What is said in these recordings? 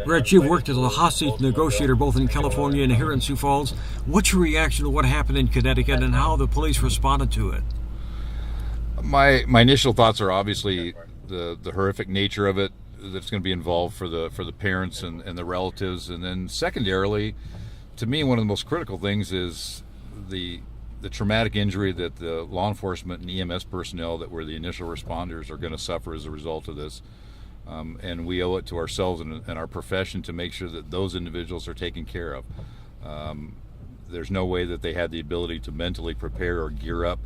Bret, you've worked as a hostage negotiator both in California and here in Sioux Falls. What's your reaction to what happened in Connecticut and how the police responded to it? My initial thoughts are obviously the horrific nature of it that's going to be involved for the parents and the relatives, and then secondarily, to me, one of the most critical things is the traumatic injury that the law enforcement and EMS personnel that were the initial responders are going to suffer as a result of this. And we owe it to ourselves and our profession to make sure that those individuals are taken care of. There's no way that they had the ability to mentally prepare or gear up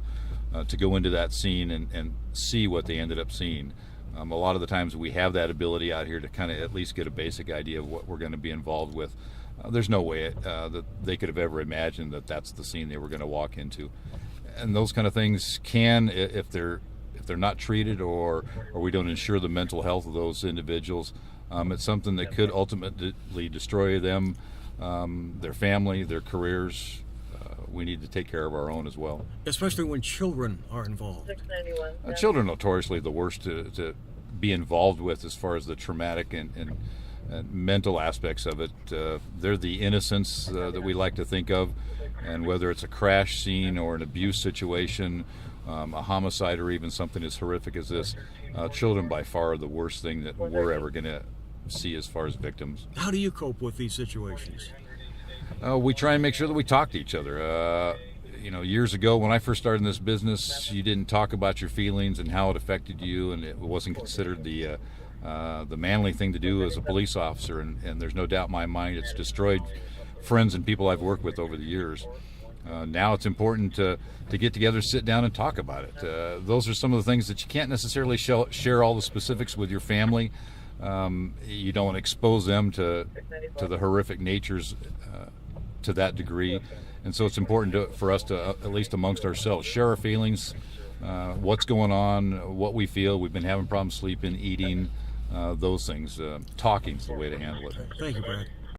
to go into that scene and see what they ended up seeing. A lot of the times we have that ability out here to kind of at least get a basic idea of what we're going to be involved with. There's no way that they could have ever imagined that that's the scene they were going to walk into. And those kind of things can, if they're not treated or we don't ensure the mental health of those individuals, it's something that could ultimately destroy them, their family, their careers. We need to take care of our own as well. Especially when children are involved. Children are notoriously the worst to be involved with as far as the traumatic and mental aspects of it. They're the innocents that we like to think of, and whether it's a crash scene or an abuse situation, a homicide, or even something as horrific as this, children by far are the worst thing that we're ever going to see as far as victims. How do you cope with these situations? We try and make sure that we talk to each other. Years ago when I first started in this business, you didn't talk about your feelings and how it affected you, and it wasn't considered the manly thing to do as a police officer. And there's no doubt in my mind it's destroyed friends and people I've worked with over the years. Now it's important to get together, sit down, and talk about it. Those are some of the things that you can't necessarily share all the specifics with your family. You don't want to expose them to the horrific natures to that degree. And so it's important for us to, at least amongst ourselves, share our feelings, what's going on, what we feel. We've been having problems sleeping, eating, those things. Talking's the way to handle it. Thank you, Brad.